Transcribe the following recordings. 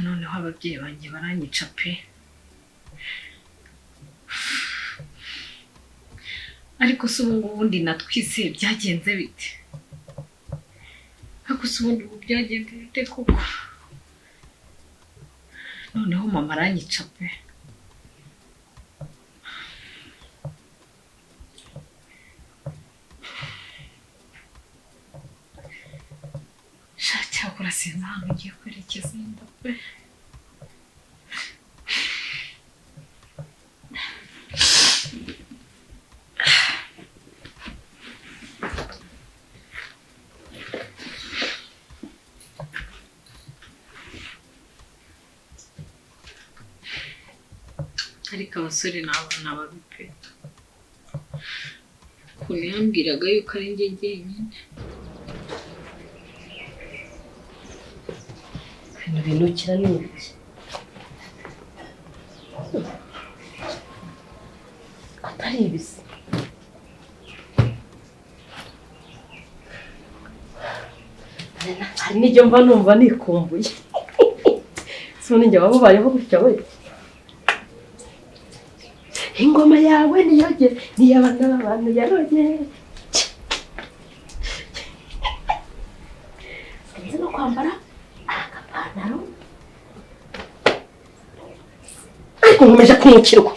noneho ababyeyi banjye baranyica pe ariko se ubu ngubundi natwise byagenze bite ariko se ubundi byagenze bite koko noneho mama aranyica pe cyakora sinzi ahantu ugiye kwerekeza Inda pe ariko abasore n'abana babi pe ukuntu yambwiraga yuko ari njye jyenyine binukira ni iki atari ibisi hari n'ijyo mba numva nikumbuye sibona njye wabubayeho gutya we ingoma yawe niyoge niyabana abantu yaroge sinzi no kwambara ariko nkomeje kumukirwa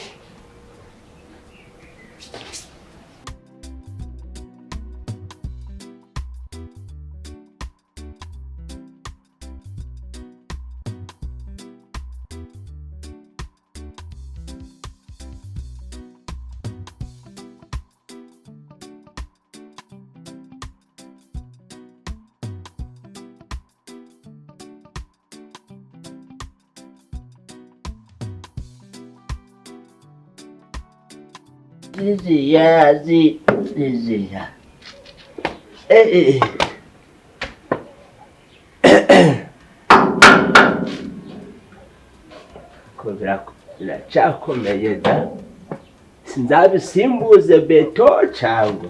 Ziziya. Biracyakomeye da sinzabisimbuze beto cyangwa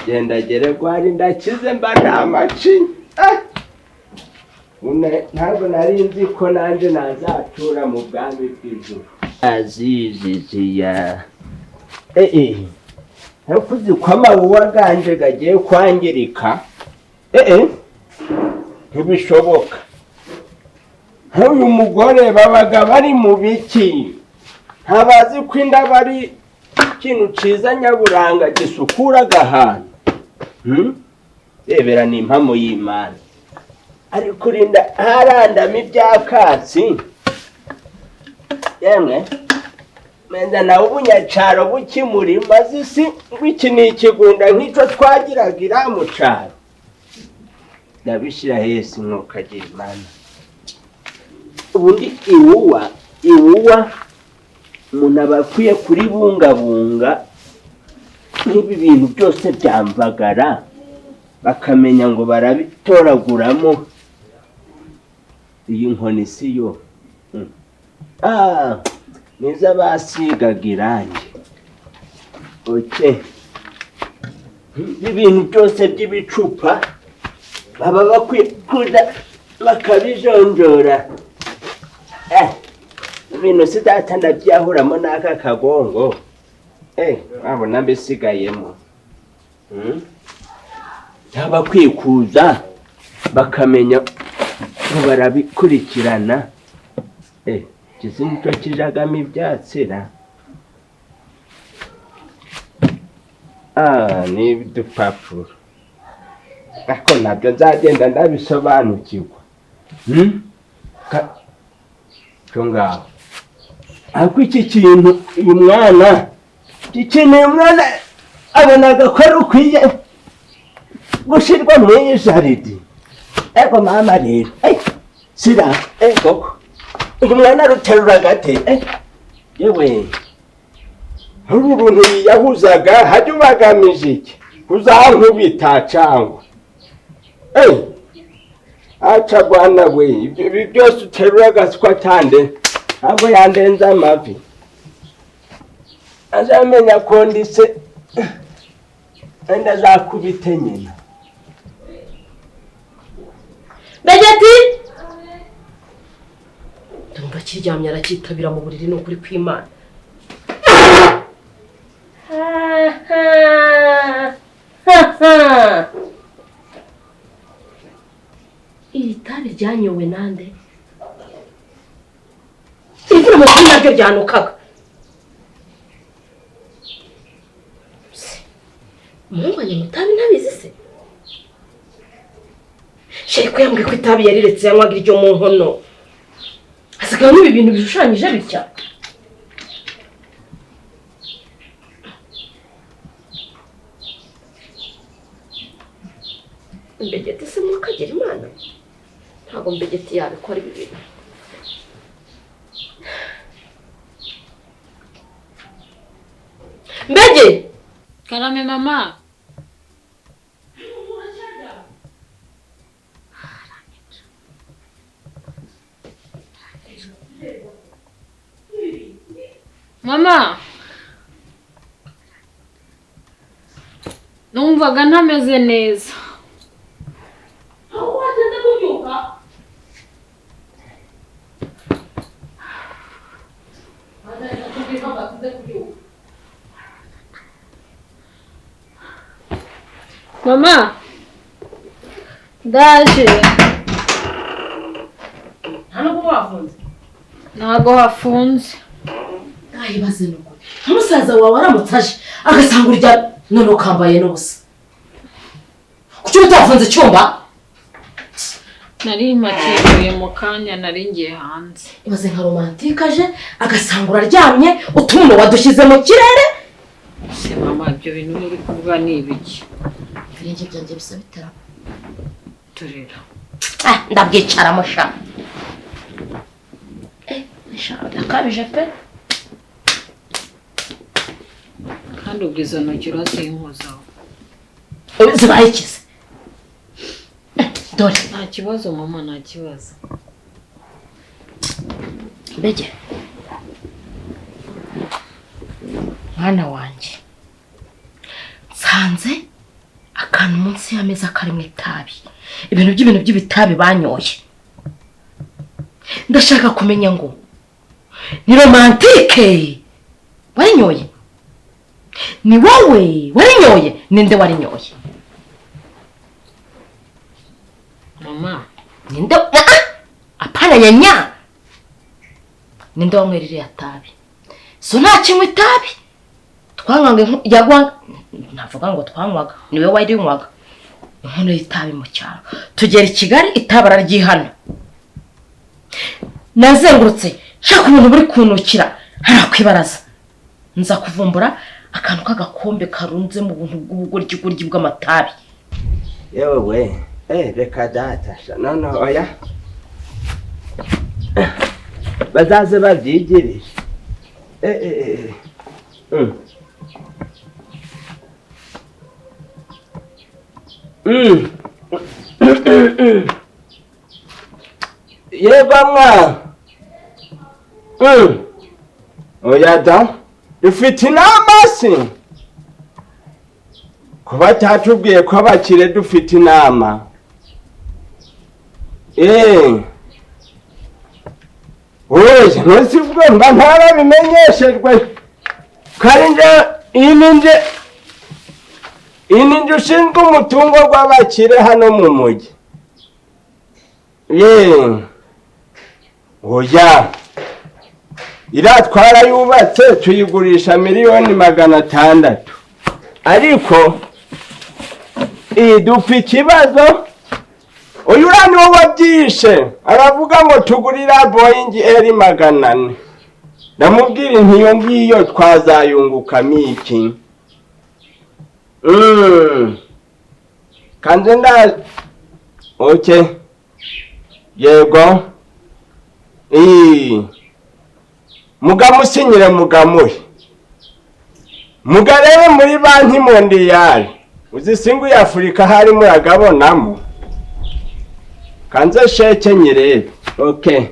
gendagere gwari ndakize mba ntamaci ntabwo nari nzi ko nanjye nazatura mu bwami bw'ijuru aziziya ariko uzi ko amawuwa ganje gagiye kwangirika ntibishoboka nk'uyu mugore babaga bari mu biki ntabazi ko inda bari ikintu cyiza nyaburanga gisukura ahantu rebera ni impamo y'Imana ariko urinda harandamo ibyakatsi yemwe menda nawe ubunyacaro bukimurima zisi ngwiki ni ikigunda nk'icyo twagiraga iriya mu caro ndabishyira hesi ntukagira Imana ubundi iwuwa umuntu aba akwiye kuribungabunga nk'ibi bintu byose byambagara bakamenya ngo barabitoraguramo iyi nkoni si yo niza basigaga irangi ibintu byose by'ibicupa baba bakwiye kuza bakabijonjora ibintu si data ndabyahuramo n'aka kagongo wabona mbisigayemo bakwiye kuza bakamenya ngo barabikurikirana kizi nicyo kijagamo ibyatsira ni udupapuro ariko nabyo nzagenda ndabisobanukirwa cyo ngaho ariko iki kintu uyu mwana gikeneye umwana abonaga ko ari ukwiye gushirwa mu jaridi ego mama rero sira koko uyu mwana ruterura gate yewe ubu buntu yahuzaga hajya ubagamije iki uzankubita cyangwa acha bwana we ibi byose uterura gaswa tande ntabwo yandenza amavi azamenya ko ndise enda zakubite nyina Begeti tumva kiryamye arakitabira mu buriri no kuri kwimana iri tabi ryanyowe nande imvura mu kanya ryo ryanukaga mumbanye mutabi nabizi se sheko yambwiye ko itabi yariretse yanywaga iryo mu nkono asigaye n'ibi bintu bishushanyije bitya Begeti se mukagira imana ntabwo Begeti yabikora ibi bintu Mbege Karame mama Mama numvaga ntameze neza Mama ndaje ntabwo wafunze ntago hafunze ayibaze nuko umusaza wawe aramutse aje agasanga urya none ukambaye n'ubusa kuki utafunze icyumba nari makiruye mu kanya nari ngiye hanze ibaze nka romantike aje agasanga uraryamye utuno wadushyize mu kirere se mama ibyo bintu uri kuvuga ni ibiki ibirenge byanjye bisa bitera turera ndabwicaramo sha ndakabije pe kandi ubwo izo ntoki urazinkozaho zibaye ikize dore nta kibazo mama nta kibazo Bege mwana wanjye nsanze akantu munsi y'ameza karimo itabi ibintu by'ibitabi banyoye ndashaka kumenya ngo ni romantike warinyoye ni wowe warinyoye ninde warinyoye mama ninde apana nyanya ninde wanywerera tabi so nta kimwe itabi twanywaga yagwa navuga ngo twanywaga niwe warinywaga inkono y'itabi mu cyaro tugera i Kigali itabi araryihana nazengurutse shaka umuntu buri kunukira harakwibaraza nza kuvumbura akantu k'agakombe karunze mu buntu bw'ubugoryi bw'amatabi yewe we reka data none oya bazaze babyigirije yego mwa oya da dufite inama si kuba cyatubwiye ko abakire dufite inama oya ntuzivuge mba ntarabimenyeshejwe kandi iyi ninjye ushinzwe umutungo w'abakire hano mu mujyi oya iratwara yubatse tuyigurisha $600,000 ariko dupfa ikibazo uyu uriya niwo wabyishe aravuga ngo tugurira Boeing L-400 ndamubwira ntiyo ngiyo twazayungukamo iki kandi okay yego mugamusinyire mugamuhe mugarebe muri banki mondiyali uzisinguye Afurika hari muragabonamo kanze sheke nyirebe. Okay.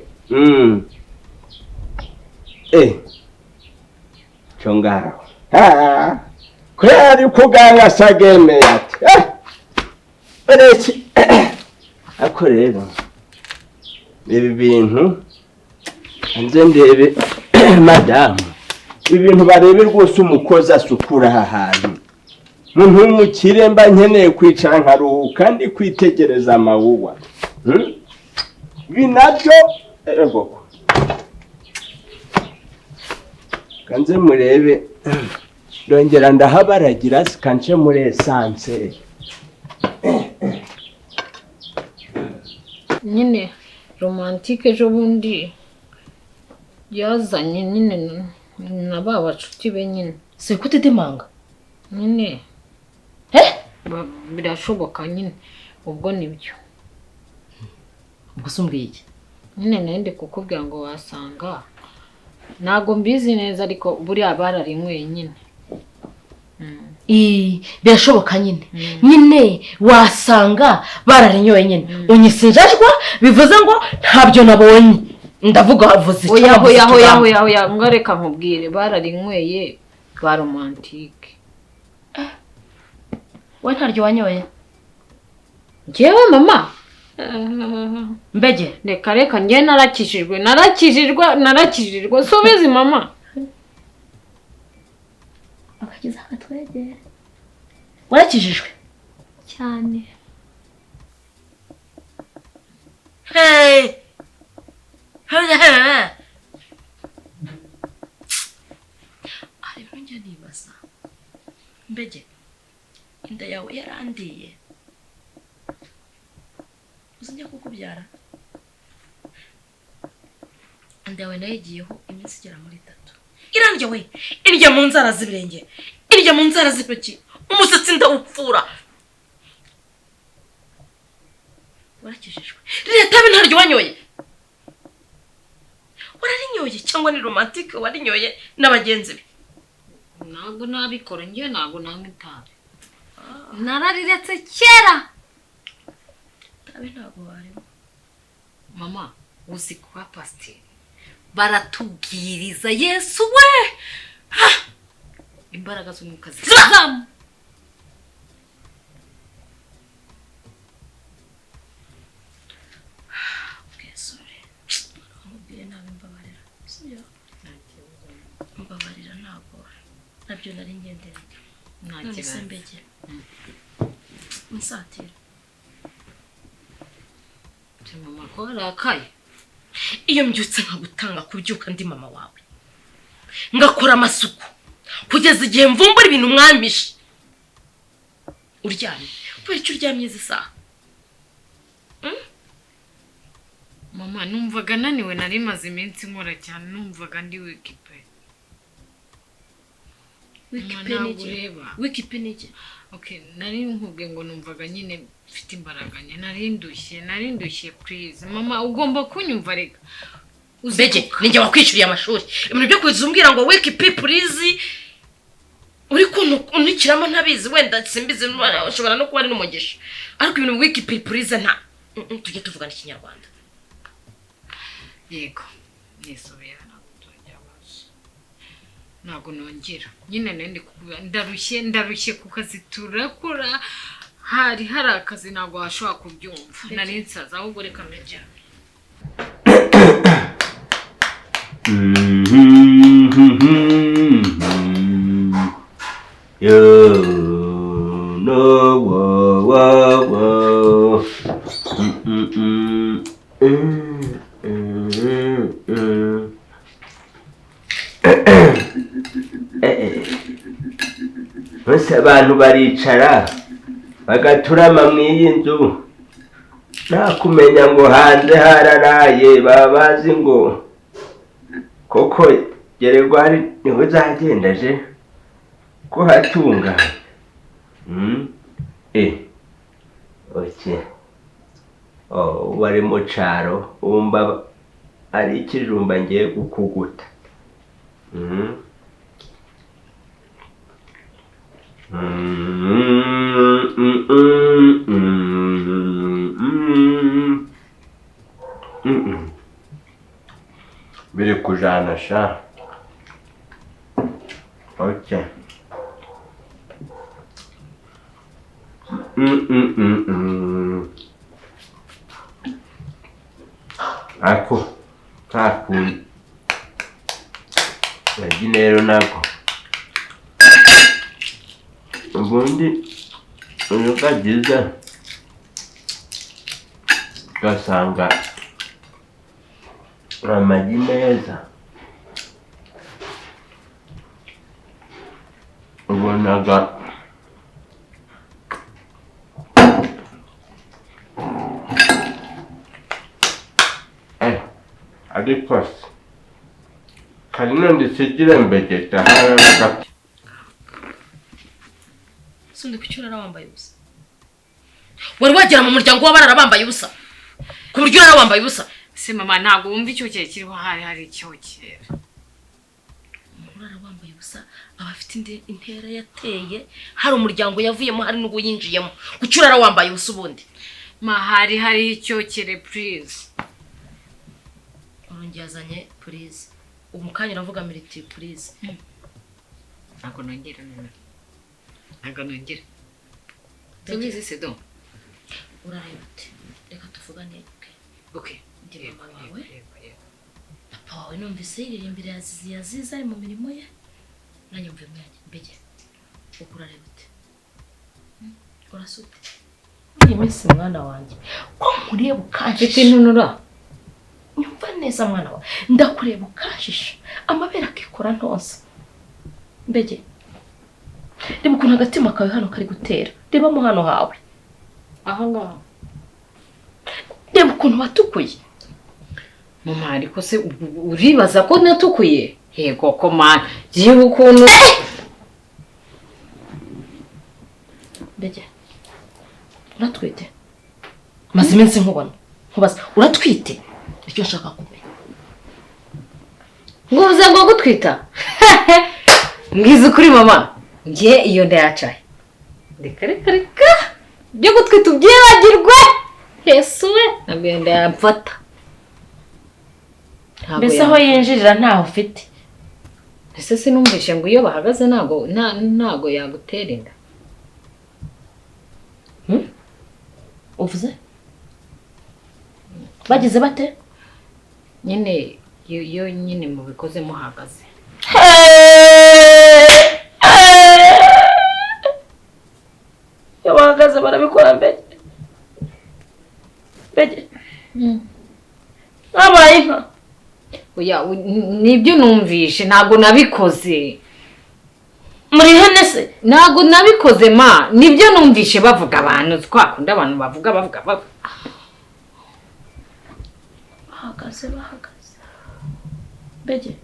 Chongaro. Kweri kuganga sageme ati. Bereki. Ako rero. Ibi bintu anze ndebe madam. Ibintu barebe rwose umukozi asukura aha hantu. Muntu w'umukire mba nkeneye kwicara nkaruhuka ndi kwitegereza amawuwa. Binabyo ego. Kanze murebe ndongera ndahabaragira sikanje muri essence. nyine romantique ejo bundi yazanye nyine na ba bacuti be nyine si kutidimanga nyine birashoboka nyine ubwo nibyo ubwo sumbwiye iki nyine nende kukubwira ngo wasanga nago mbizi neza ariko buri bararinywe nyine birashoboka nyine nyine wasanga bararinyoye nyine unyisinjajwa bivuze ngo ntabyo nabonye ndavuga havuze oya ngo reka nkubwire bararinyweye ba romantique we ntaryo wanyoye njyewe mama mbege reka njye narakijijwe sobezi mama akagiza akatwegera warakijijwe cyane ari njye nibaza mbege inda yawe yarandiye uzinjya kukubyara inda yawe nayigiyeho iminsi igera muri 3 irandya we irya mu nzara z'ibirenge irya mu nzara z'intoki umusatsi ndawupfura warakijijwe leta tabi ntaryo wanyoye wararinyoye cyangwa ni romantique warinyoye n'abagenzi be ntabwo nabikora njye ntabwo namitabe narariretse kera tabi ntabwo warimo mama uzi kuba pasiteri baratubwiriza Yesu we imbaraga z'umwuka zizamu mbabarira ntabwo nabyo nari ngendera none se mbege unsatira mama ko arakaye iyo mbyutse nkagutanga kubyuka ndi mama wawe ngakora amasuku kugeza igihe mvumbura ibintu mwamishe uryamye kubera icyo uryamye izi saha mama numvaga naniwe nari maze iminsi nkora cyane numvaga ndi wikipe wikipenege okay nari nkubwe ngo numvaga nyine mfite imbaraga nyine nari ndushye please mama ugomba kunyumva reka mbege ninjye wakwishuriye amashuri ibintu byo kwizumbwira ngo wikipe please uri kuntu unikiramo ntabizi wenda simbizi ushobora no kuba ari n'umugisha ariko ibintu wikipe please nta tujye tuvugana ikinyarwanda yego nisobera ntabwo nongera nyine nende kukubwira ndarushye ku kazi turakora hari akazi ntabwo washobora kubyumva nari nsaza ahubwo reka mbegera bose abantu baricara bagaturama mw'iyi nzu nta kumenya ngo hanze hararaye baba bazi ngo koko Geregwari niho zagendaje ko hatunganye oke wari mu caro wumva ari ikijumba ngiye gukuguta biri kujana sha. Okay. Ako kakundi yagine rero nako ubundi ukagiza ugasanga amagi meza ubonaga ariko karino ndisigira mbegeta haraka Sundi kucyura wambaye ubusa. Wari wagera mu muryango w'abarara bambaye ubusa. Ku buryo yara wambaye ubusa. Se mama ntabwo wumva icyo kiriho hari icyokera. Umurara wambaye ubusa abafite intera yateye hari umuryango yavuyemo hari n'ubu yinjiyemo. Kucyura wambaye ubusa ubundi. Ma hari icyokere please. Urongezanye please. Umukanya uravuga militi please. Ntabwo nongera none. Ntabwo nongera. Tubizi se do. Urareba uti reka tuvugane. Okay. Ndiye mama wawe. Papa wawe numvise yiririmbira yaziza ari mu mirimo ye. Nanjye mvuye mbege. Ukurareba uti. Urasute. Uyu minsi mwana wanjye. Ko nkuriye bukanje intunura. Nyumva neza mwana wawe. Ndakureba ukashisha. Amabera akikora ntonsa. Mbege. Reba ukuntu agatima kawe hano kari gutera. Reba mu hano hawe. Aha ngaha. Reba ukuntu watukuye. Mama ariko se uribaza ko natukuye? Yego ko man. Jibu ukuntu Mbege. Uratwite. Maze iminsi nkubona. Nkubaza uratwite? Icyo nshaka kumenya. nguvuze ngo gutwita. Ngize ukuri mama. Ngiye iyo ndayacaye. Reka. Byo gutwita ubyibagirwe. Yesu we. Nabyo ndayamfata. Mbese aho yinjirira ntaho ufite. Ese sinumvishe ngo iyo bahagaze ntago yagutera inda. Uvuze? Bagize bate? Nyine yo nyine mu bikoze muhagaze. Yo bahagaze barabikora mbege. Mbege. Abaye inka. Oya nibyo numvishe ntago nabikoze. Muri hene se Ntago nabikoze ma nibyo numvishe bavuga abantu twakunda abantu bavuga bahagaze. Mbege.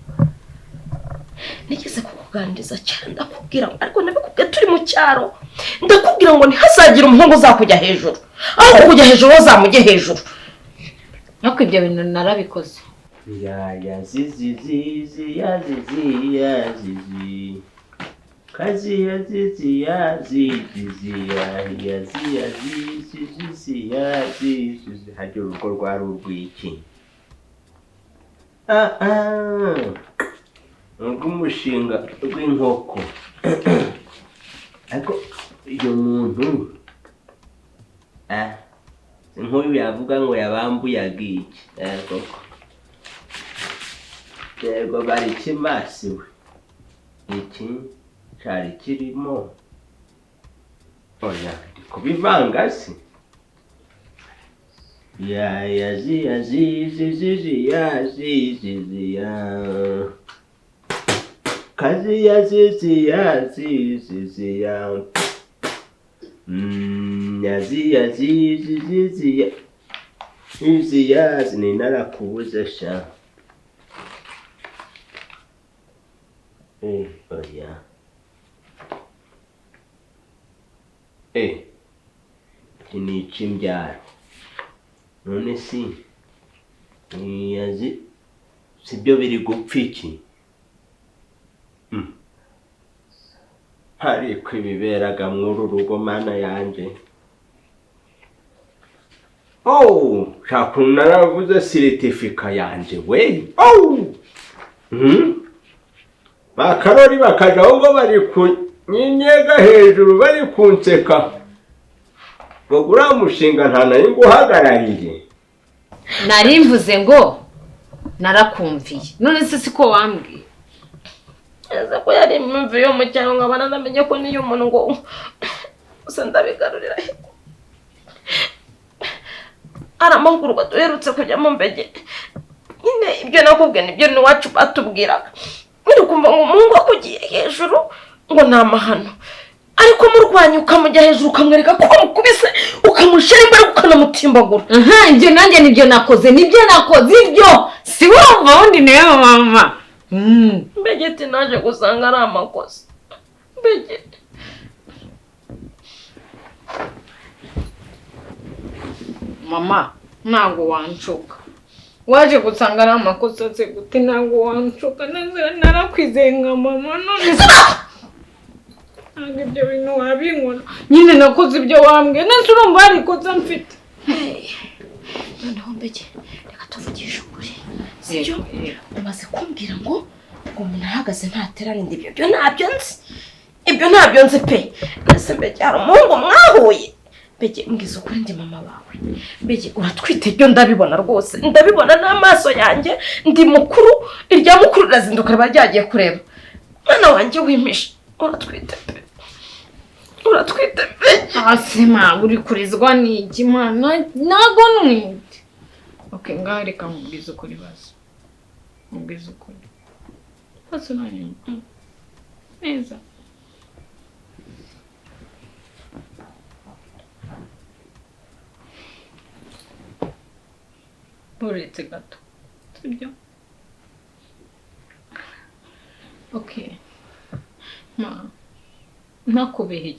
Nigeze kukuganiriza cyane ndakubwira ariko nabikubwiye turi mu cyaro. Ndakubwira ngo ntihazagira umuhungu uzakujya hejuru. Aho kujya hejuru uzamujye hejuru. Nako ibyo bintu narabikoze. Zizi kazi yazizi hajya urugo rwari urw'iki urw'umushinga rw'inkoko ariko iyo muntu nk'uyu yavuga ngo yabambuye agiki koko yego bari kimasiwe iki cyari kirimo oya kubivanga si kazi yazizi yazi ninarakubuze sha oya iki ni icy'imbyaro none si yazi sibyo biri gupfa iki ariko ibiberaga muri uru rugo mana yanjye shaka naravuze certificat yanje we. Bakarori bakaja ngo bari kunyinyega hejuru bari kunseka. Ngo uramushinga ntanaye nguhagarariye. Nari mvuze ngo narakumviye. None se siko wambwiye. Eza ko yari imvi yo mu cyaro nkabana namenye ko niyo umuntu ngo usa ndabigarurira. Aramangurwa duherutse kujya mu mbege. Nyine ibyo nakubwiye nibyo ni wacu batubwiraga. Ukumva ngo umuntu akugiye hejuru ngo nta mahano. Ariko murwanya ukamujya hejuru ukamwereka ko mukubise ukamushira imbere ukanamutimbagura. Ibyo nanjye nibyo nakoze ibyo. Si wumva undi nayo mama. Mbegeti naje gusanga ari amakosa. Mbegeti. Mama, ntago wanshuka. Waje gusanga ari amakosa se gute ntago wanshuka. Narakwizeye nka mama none. Ntabwo ibyo bintu wabinkora. Nyine nakoze ibyo wambwiye. Nese urumva hari ikosa mfite. Noneho mbege, reka tuvugishe ukuri. Sibyo? Umaze kumbwira ngo umuntu ahagaze ntaterana indi ibyo ntabyo nzi. Ibyo ntabyo nzi pe. Nese mbege hari umuhungu mwahuye. Mbege mbwiza ukuri ndi mama wawe. Mbege uratwite ibyo ndabibona rwose. Ndabibona n'amaso yanjye. Ndi mukuru, irya mukuru razinduka riba ryagiye kureba. Mwana wanjye wimisha. Uratwite pe. Uratwite pe. Asema uri kurizwa n'iki mwana? Nago nwite. Okay, ngaho reka mubwize ukuri basi. Mubwize ukuri. Basi nani? Neza. Buretse gato. Sibyo? Okay. Nakubeheye.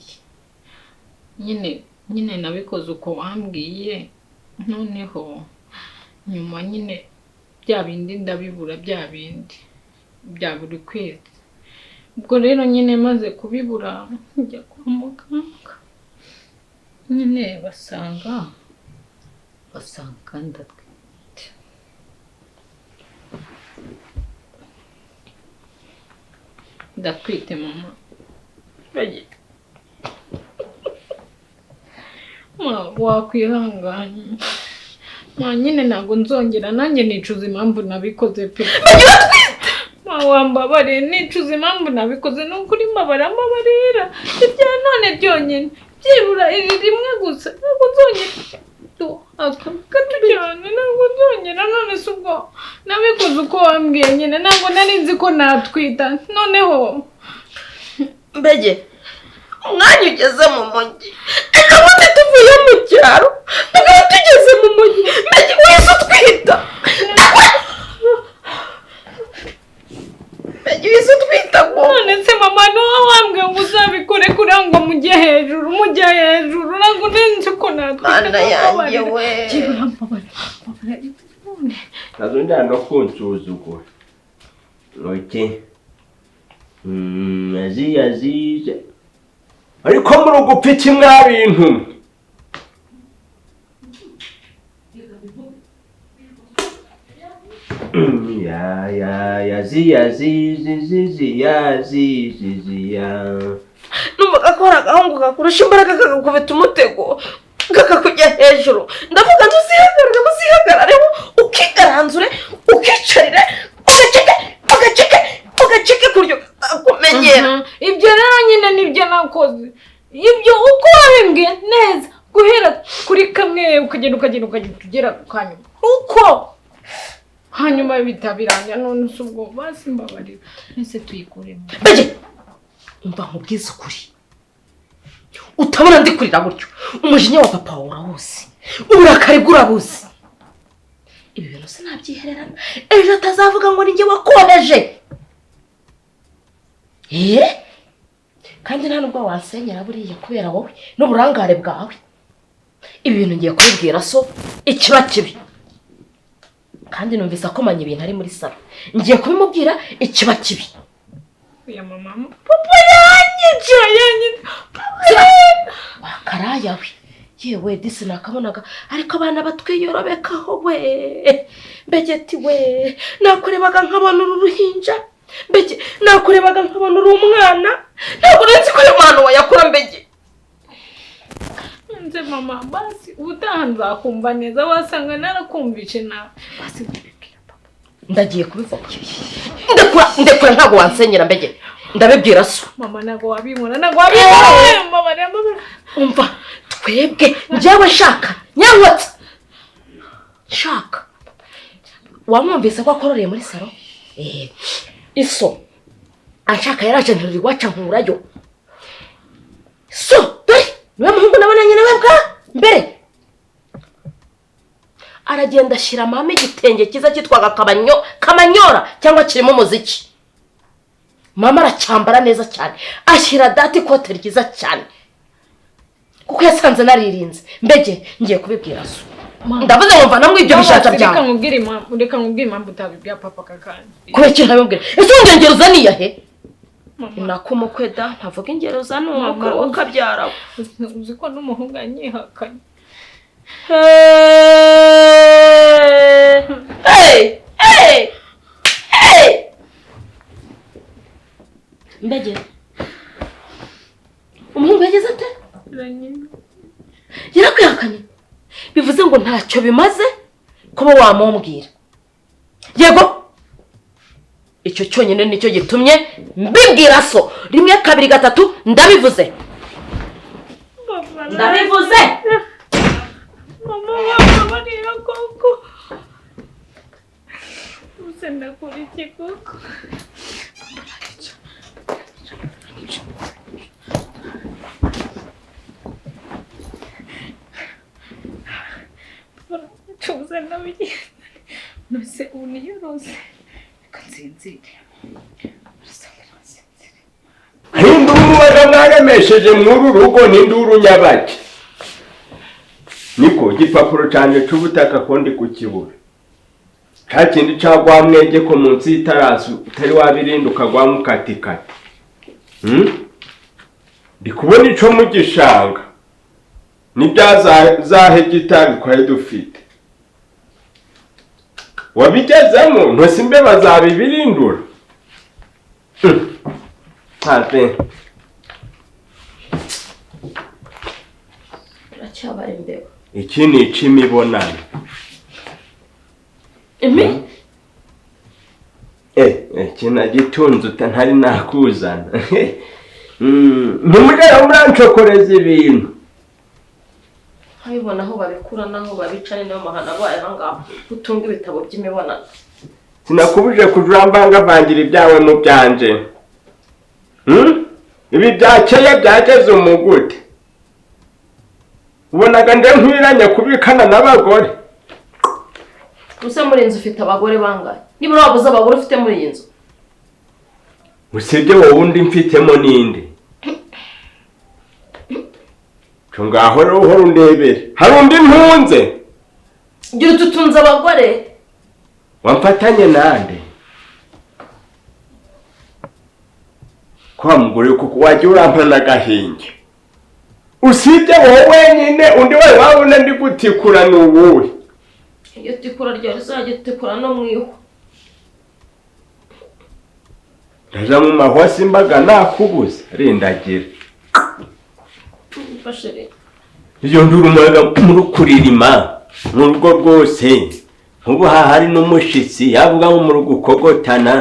Nyine nabikoze uko wambwiye. Noneho nyuma nyine bya bindi ndabibura bya bindi bya buri kwezi. Ubwo rero nyine maze kubibura njya kwa muganga. Nyine basanga ndatwite. Ndatwite mama. Mbege. Wakwihanganye. Nyine ntabwo nzongera nanjye nicuza impamvu nabikoze pe. Wambabare nicuza impamvu nabikoze n'ukuri mbabarira. Ibya none byonyine byibura iri rimwe gusa ntabwo nzongera. Akatujyana ntabwo nzongera none se ubwo nabikoze uko wambwiye nyine ntabwo nari nzi ko natwita. Noneho Mbege umwanya ugeze mu mujyi. Eka bundi tuvuye mu cyaro tukaba tugeze mu mujyi. Mbege wese utwita. Mbege wese utwita ngo none se mama niwe wambwiye ngo uzabikore kugira ngo mujye hejuru ntabwo nzi ko natwita. Mana yanjye we. Nazo ndano kunsuzugura. Okay. Azize. Ariko muri ugupfiki mwabintu. Numvaga ko hari agahungu kakurusha imbaraga kakakubita umutego kakakujya hejuru. Ndavuga ngo uzihagarare ukigaranzure ukicarire ugaceke kuryo kumenyera. Ibyo rero nyine nibyo nakoze. Ibyo uko wabimbwiye neza guhera kuri kamwe ukagenda kugera kanyuma. Uko hanyuma bitabiranya none subwo basi mbabarira. Nese tuyikuremo. Mbege umva nkubwiza ukuri. Utabona ndi kurira gutyo. Umujinya wa papa urawuzi. Uburakari bw'urabuzi. Ibi bintu sinabyihererana. Ejo atazavuga ngo ninjye wakomeje. Kandi nta nubwo wansenyera buriya kubera wowe n'uburangare bwawe. Ibi bintu ngiye kubibwira so ikiba kibi. Kandi numvise akomanya ibintu ari muri salo. Ngiye kubimubwira ikiba kibi. Ya mama papa yanyica. Wakaraya we. yewe disi nakabonaga ariko abana batwiyorobekaho we mbegeti we nakurebaga nkabona uruhinja mbege nakurebaga nkabona uri umwana ntabwo nzi ko Imana wayakura mbege nze mama basi utaha nzakumva neza wasanga narakumvishe nawe basi ndabibwira papa ndagiye kubivuga ndekura ntabwo wansenyera mbege ndabibwira so mama ntabwo wabimura ntabwo wabimura mama rero umva twebwe njyewe shaka nyankotse shaka wamwumvise ko akororeye muri salo iso ashaka yaraje ntiriri waca nkurayo so dore niwe muhungu nabonanye nawe bwa mbere aragenda ashyira mama igitenge cyiza cyitwaga kamanyora cyangwa kirimo umuziki mama aracyambara neza cyane ashyira dati ikote ryiza cyane kuko yasanze naririnze mbege ngiye kubibwira so ndavuze wumva namwe ibyo bishatse byawe reka nkubwire impamvu utabibwira papa kakandi kubera iki ntabibwira ese undi ngero uzaniye he nako umukwe da ntavuga ingero uzana umukwe ukabyara uzi ko n'umuhungu anyihakanye mbege umuhungu yageze ate yarakwihakanye bivuze ngo ntacyo bimaze kuba wamumbwira yego icyo cyonyine nicyo gitumye mbibwira so 1 2 3 ndabivuze ndabivuze mama barira koko usenda kuri kiko usenda biki no se uniyoroze kanzinzire Induru mwaremesheje mw'uru rugo n'induru nyabaki niko gipapuro cyane cy'ubutaka kondi kukibura cya kindi cyagwa mwege ko munsi y'itarasu utari wabirinduka gwa mukatikati ndi kubona ico mu gishanga n'ibyaza hegitari kwaye dufite wabigezemo ntosimbe bazabibirindura ate uracyabara imbere iki ni ic'imibonano kinagitunze utantari nakuzana ntimureba murancokoreza ibintu nkabibona aho babikura n'aho babica ni nayo mahana abaye ahangaha utunga ibitabo by'imibonano sinakubuje kujurambangavangira ibyawe mu byanje ibi byakeye byageze umugute ubonaga nde nkwiranye kubikana n'abagore use muri inzu ufite abagore bangahe nibura wabuze abagore ufite muri iyi nzu usibye wowe undi mfitemo n'indi cyo ngaho rero uhora undebere hari undi ntunze gira ututunze abagore wamfatanye nande kwa mugore kuko wajya urampana agahinge usibye wowe wenyine undi we wabona ndi gutikura n'ubuwe iyo tikura ryari uzajya utikura no mwiho ndaja mu mahwasi imbaga nakubuza rindagira mfashe rero iyo nduru muri kuririma mu rugo rwose ubu hari n'umushitsi yavuga ngo muri gukogotana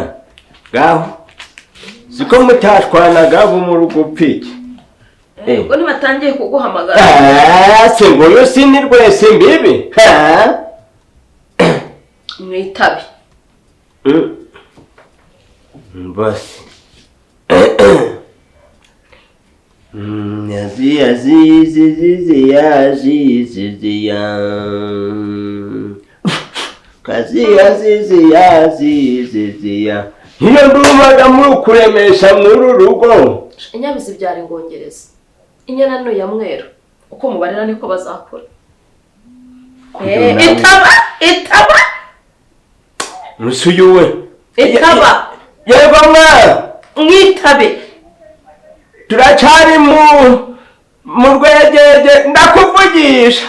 gaho siko mutashwanaga bo mu rugo piki ubwo ntibatangiye kuguhamagara se ngo yo sini rwese mbibi mwitabe basi hiyo ndumaga muri kuremesha muri rugo inyabizi byari ngongereza inyana no ya mweru uko mubarira niko bazakura itaba musuyuwe itaba yego mwa mwitabe turacari murwegege ndakuvugisha.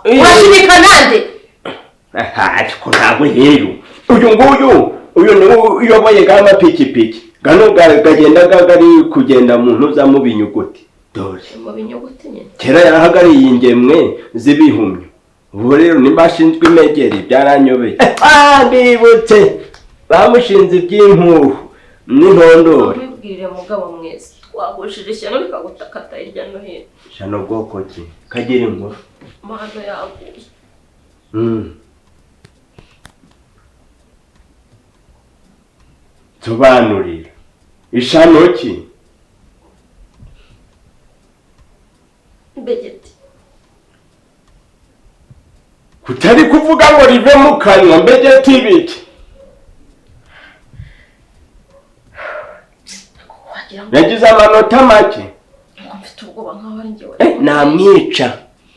Urashimika nande? Ariko ntabwo rero uyu ni uyoboye gama pikipiki gano gagenda gari kugenda mu ntuza mu binyuguti dore mu binyuguti nyine kera yarahagariye ingemwe zibihumye ubu rero nimbashinzwe imegeri byaranyobeye ndibutse bamushinze iby'inkuru n'intondore ubwirire mugabo mwese twagushije ishyano bikagutakata hirya no hino shano bwoko ki kagira inkuru mahano yaguye tubanurira ishano ki mbegeti kutari kuvuga ngo rive mu kanwa mbegeti ibiki yagize amanota make mfite ubwoba nkaho ari njyewe namwica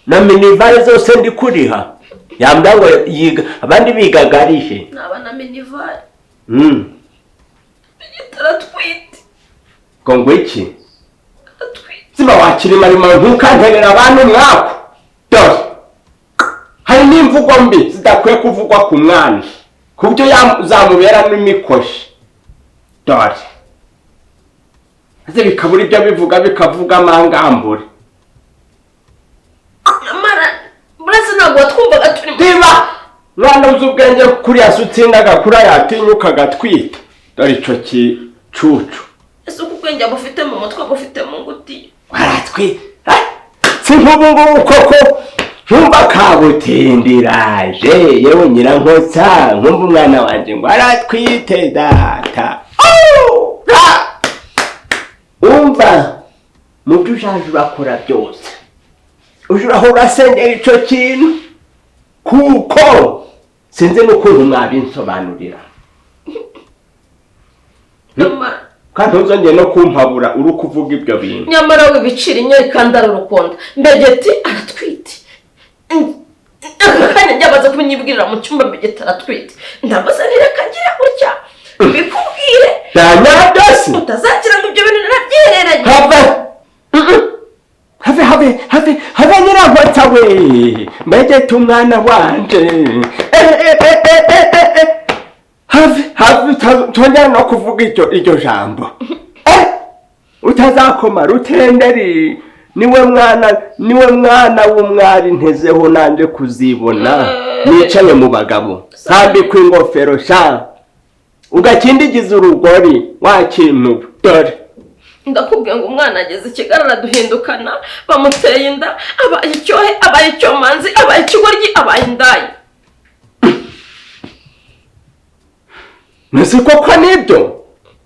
na minivare zose ndi kuriha yambwa ngo yiga abandi bigaga arihe naba na minivare taratwite ngo iki ziba wakirima rima ntukanterera abantu mwako dore hari n'imvugo mbi zidakwiye kuvugwa ku mwana ku byo zamuberamo imikoshi dore aze bikabura ibyo bivuga bikavuga amangambure amara buretse ntabwo twumvaga turi diba mwana uzi ubwenge kuri asutsindaga kuri yatinyuka agatwita dore ico kicucu ese uko ubwenge bufite mu mutwe bufite mu nguti waratwi si nk'ubu koko ntumva kabutindiraje yewe nyirankotsa nkumva umwana wanje ngo aratwite data umva mu byo ujaje urakora byose ujuraho urasengera ico kintu kuko sinzi n'ukuntu mwabinsobanurira kandi ntuzongere no kumpabura uri kuvuga ibyo bintu nyamara wibicira inyeri kandi ararukunda mbegeti aratwite kandi njyabaza kunyibwirira mu cyumba mbegeti aratwite ndabaza nireka ngira gutya mbikubwire byose utazagira ngo ibyo bintu narabyihereranye have nyirankotsa we mbegeti umwana wanje have tongera no kuvuga iryo jambo utazakoma rutenderi niwe mwana w'umwari ntezeho nanje kuzibona nicaye mu bagabo ntambikwa ingofero sha ugakindigiza urugori wakintu dore ndakubwiye ngo umwana ageze ikigarara duhindukana bamuteye inda abaye icyohe abaye icyomanzi abaye ikigoryi abaye indayi nasi koko nibyo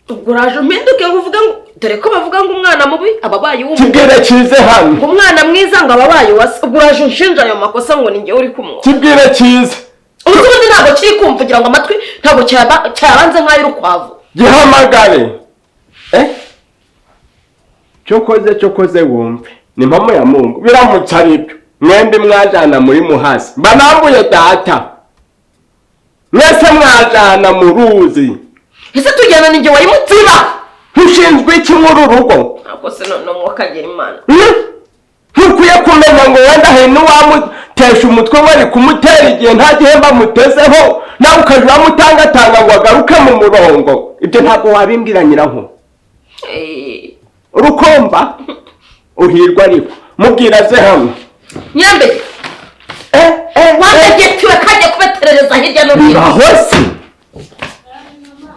ubwo uraje umpinduke ngo uvuge ngo dore ko bavuga ngo umwana mubi ababaye w'umuntu kibwire kize hano ngo umwana mwiza ngo ababaye wase ubwo uraje unshinja ayo makosa ngo ni njye uri kumwe kibwire kize ubundi ntabwo kiri kumvugira ngo amatwi ntabwo cyabanze nk'ay'urukwavu gihamagare cyokoze wumve ni mpamo ya Mungu biramutse aribyo mwembi mwajana muri muhasi banambuye data mwese mwajana mu ruzi ese tujyana ninjye wari mutsiba ntushinzwe iki muri urugo ntabwo se none mwakagira imana ntukwiye kumenya ngo wenda hari n'uwamutesha umutwe wari kumutera igihe nta gihemba mutezeho nawe ukajya uramutangatanga ngo agaruke mu murongo ibyo ntabwo wabimbwira nyiranko urukomba uhirwa ariko mubwira ze hamwe nyambe wambegetiwe kajya kubeterereza hirya no hino aho si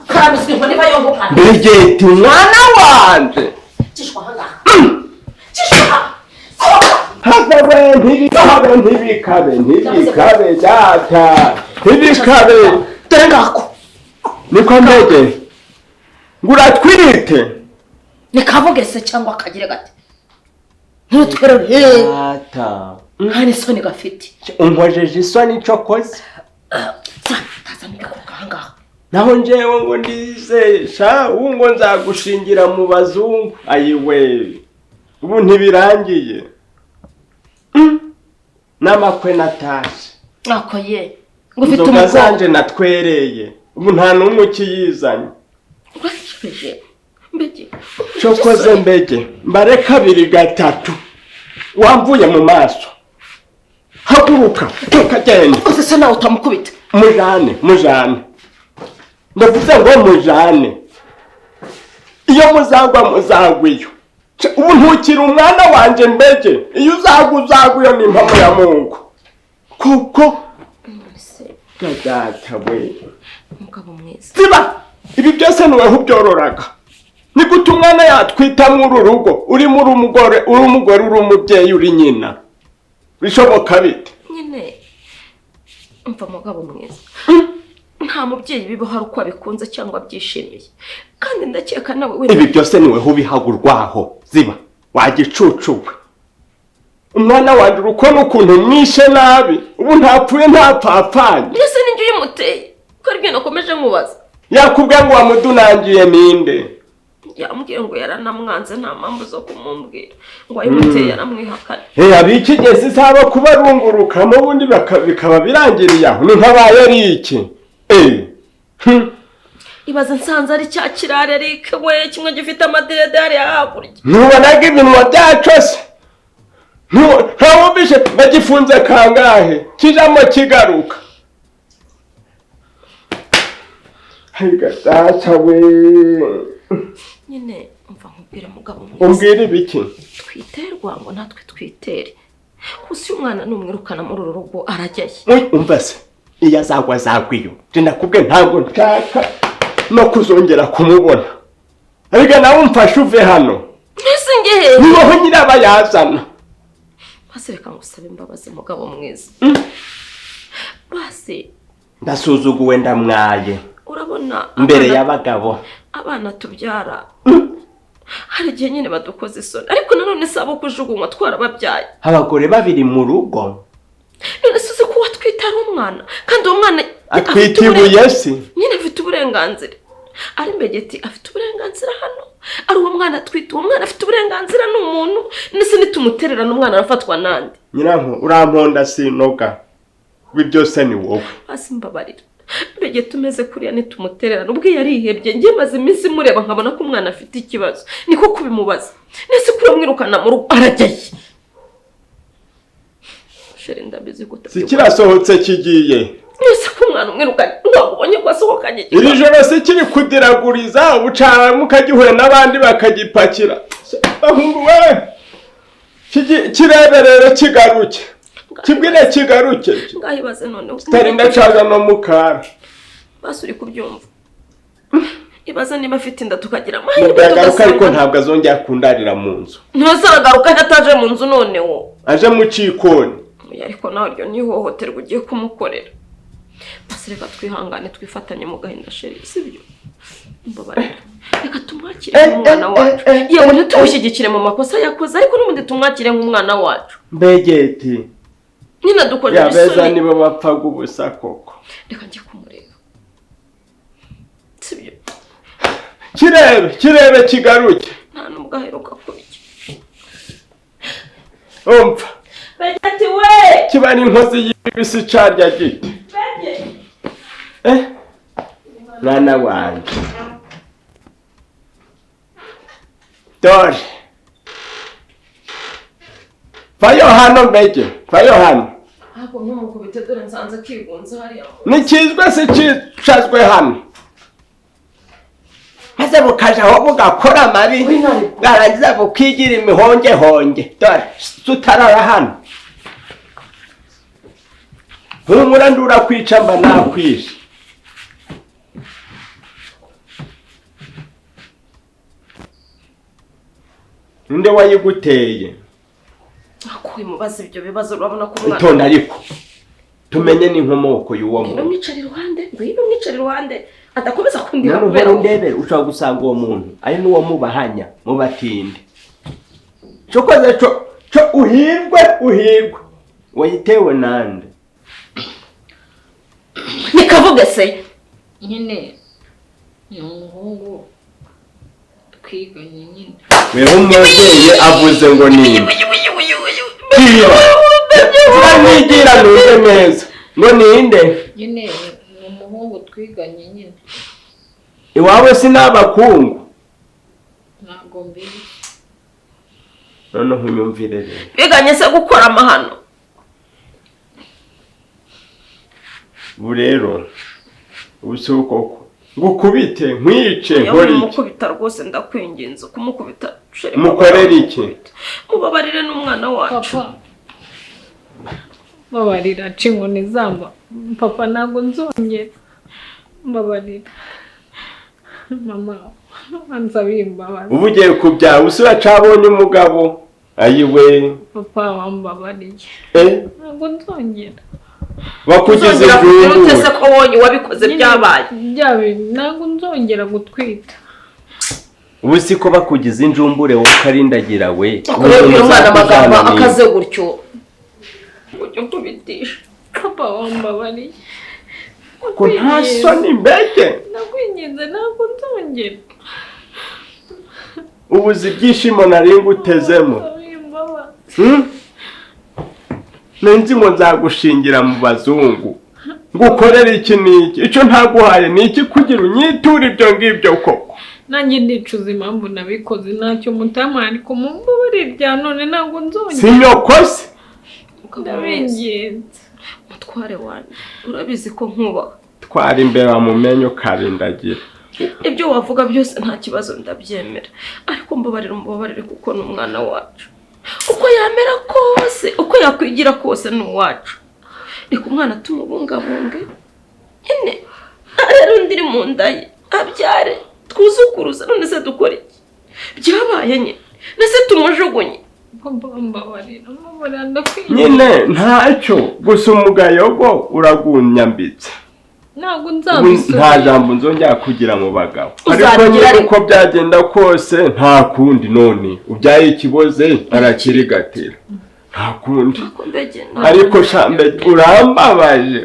karabizwi ngo niba yongokana mbegeti umwana wanje cishwa hangaha cishwa hagawe ntibikabe data ntibikabe dore ngako niko mbege ngo uratwite nikavuge se cyangwa akagire gate ntuterere data nta n'isoni gafite unkojeje isoni cyo koze tazamike ku gahangaha naho njyewe ngo ndizesha ubu ngo nzagushingira mu bazungu ayiwe ubu ntibirangiye n'amakwe natashe ako ye ngo ufite inzoga umukobwa zanje natwereye ubu nta n'umwe ukiyizanye urasheje mbege cokoze mbege mbare kabiri gatatu wamvuye mu maso haguruka tukagenda uze se nawe utamukubita mujane ndavuze ngo mujane iyo muzagwa muzagwiyo ubu ntukiri umwana wanje mbege iyo uzagwa ni impamo ya Mungu kuko gadata we umugabo mwiza ziba ibi byose niwe ubyorораga ni gute umwana yatwita muri urugo uri umugore uri umubyeyi uri nyina bishoboka bite nyine umva mugabo mwiza nta mubyeyi bibaho hari uko abikunze cyangwa byishimiye kandi ndakeka nawe ibi byose niwe ubihagurwaho ziba wagicucuwe umwana wanje uko n'ukuntu mwishe nabi ubu ntapfuye ntapfapfanye mbese ninjye uyimuteye ko ari byo nakomeje nkubaza yakubwiye ngo wamudunangiye ninde yambwiye ngo yaranamwanze nta mpamvu zo kumumbwira ngo ayimuteye yaramwihakana abikigeze isaba kuba runguruka mu bundi bikaba birangiriye aho ni nkabaye ari iki ibaze nsanze ari cya kirare ariko we kimwe gifite amadirede hariya hakurya ntubonaga ibinwa byaco se ntawumvishe bagifunze kangahe kijamo kigaruka Data we nyine umva nkubwire mugabo mwiza umbwire ibiki twiterwa ngo natwe twitere gusa umwana numwirukana muri uru rugo arajyaye umva se iyo azagwiyo ndakubwe ntabwo nshaka no kuzongera kumubona ariko nawe umfashe uve hano mbese ngehe niho nyiraba yazana basi reka ngusaba imbabazi mugabo mwiza basi ndasuzuguwe ndamwaye urabona mbere y'abagabo abana tubyara hari igihe nyine badukoze isoni ariko nanone sabo kujugunywa twarababyaye abagore babiri mu rugo none suze ko watwita ari umwana kandi uwo mwana atwita ibuye si nyine afite uburenganzira ari mbegeti afite uburenganzira hano ari uwo mwana atwita uwo mwana afite uburenganzira n'umuntu ndetse nitumutererana umwana arafatwa nande nyiranko uramponda sinoga ibi byose ni wowe basi mbabarira mbegeti umeze kuriya nitumutererana ubwo yarihebye njye maze iminsi mureba nkabona ko umwana afite ikibazo niko kubimubaza nese kuri mwirukana mu rugo arajyaye shere ndabizi gute si kirasohotse kigiye nese ko umwana umwirukana ntabonye ko asohokanye iri joro si kiri kudiraguriza ubucara mukagihure n'abandi bakagipakira bahungu we kirebe rero kigaruke kibwire kigaruke ngahibaze none utari ndacaga no mukara basi uri kubyumva ibaza niba afite inda tukagira amahirwe ndagaruka ariko ntabwo azongera kundarira mu nzu ntuzaragaruka ataje mu nzu none wo aje mu cikoni ariko nawe ryo ni ihohoterwa ugiye kumukorera basi reka twihangane twifatanye mu gahinda sheri sibyo mbabarira reka tumwakire nk'umwana wacu yewe ntitumushyigikire mu makosa yakoze ariko n'ubundi tumwakire nk'umwana wacu mbegeti nyine dukorera isoni yabeza niba bapfaga ubusa koko reka njye kumureba sibyo kirebe kigaruke nta n'ubwo aheruka kurya umva Begeti we kiba n'inkozi y'ibisi carya giti mwana wanjye dore vayo hano mbege vayo hano ahubwo ntumukubite dore nsanze kigunze hariya nikizwe si cicazwe hano maze bukaja aho bugakora amabi bwarangiza bukigira imihongehonge dore tutarara hano humura ndura kwica mba nakwishe ninde wayiguteye akuye mubaze ibyo bibazo urabona ko umwana itonda ariko tumenye n'inkomoko y'uwo muntu ngwino mwicare iruhande adakomeza kundira kubera ndebere ushobora gusanga uwo muntu ari n'uwo mubahanya mubatinde cokoze co uhirwe wayitewe nande nikavuge se nyine ni umuhungu twiganye nyine weho umubyeyi avuze ngo ninde nigira nuze neza ngo ninde nyine ni umuhungu twiganye nyine iwawe si n'abakungu ntabwo mbizi. noneho unyumvire rero biganye se gukora amahano. ubu rero ubusuko ngukubite nkwice nkore iki umukubita rwose ndakwinginze kumukubita mukorera iki mubabarire n'umwana wacu. Papa babarira cinkoni zamba. Papa ntabwo nzongera. Mbabarira. Mama ansabiye imbabazi. ubu ugiye kubyara usura cabonye umugabo ayiwe. Papa wambabariye. Ntabwo nzongera. Bakugize injungu utese ko wonye wabikoze byabaye. Ntabwo nzongera gutwita. ubu siko bakugize injumbure wowe karindagira we. Kureba umwana amagambo akaze gutyo. Ujye kubitisha. Papa wambabariye. ko nta soni mbege. Nakwinginze ntabwo nzongera. ubuzi ibyishimo nari ngutezemo. Nenzi ngo nzagushingira mu bazungu. Ngukorera iki niki? Icyo ntaguhaye niki kugira unyitura ibyo ngibyo koko? Nanjye ndicuza impamvu nabikoze ntacyo mutamaye ariko mumbabarira none ntabwo nzongera. Sinyokose. Ndabinginze. Mutware wanjye urabizi ko nkuba. Twara imbere mumenyo karindagira. Ibyo wavuga byose nta kibazo ndabyemera. Ariko mbabarire kuko n'umwana wacu. Uko yamera kose, uko yakwigira kose n'uwacu. Reka umwana tumubungabunge. Nyine rero ndiri mu nda ye abyare twuzukuruza none se dukora iki? Byabaye nyine. Nese tumujugunye. Mbabarira ndakwinginze. Nyine ntacyo gusa umugayogo uragunyambitse. Ntabwo nzabisubira. Nta jambo nzongera kugira mu bagabo. Ariko nyine uko byagenda kose nta kundi none ubyaye ikiboze arakirigatira. Nta kundi. Ariko shambe urambabaje.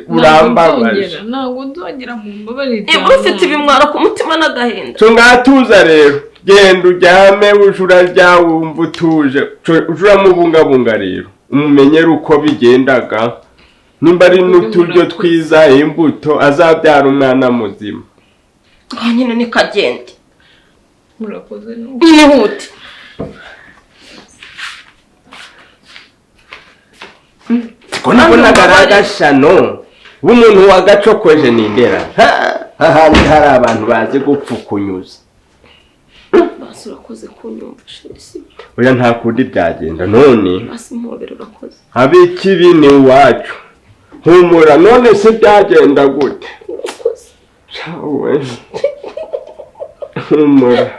Ntabwo nzongera mu mbabarire. Ufite ibimwaro ku mutima n'agahinda. So ngatuza rero. Genda ujyame ujura ryawe wumva utuje. Ujura mubungabunga rero. Umumenyere uko bigendaga. Nimba ari n'uturyo twiza imbuto azabyara umwana muzima. Nyine ni kagende. Murakoze no. Nihute. Ko nabona garagashano. Umuntu wagacokoje nindera. Ahandi hari abantu bazi gupfukunyuza. Urakoze kunyumva shisi. Oya nta kundi byagenda none. Asimobera urakoze. Abikibi ni wacu. Humura none se byagenda gute? Urakoze. Chawe. Humura.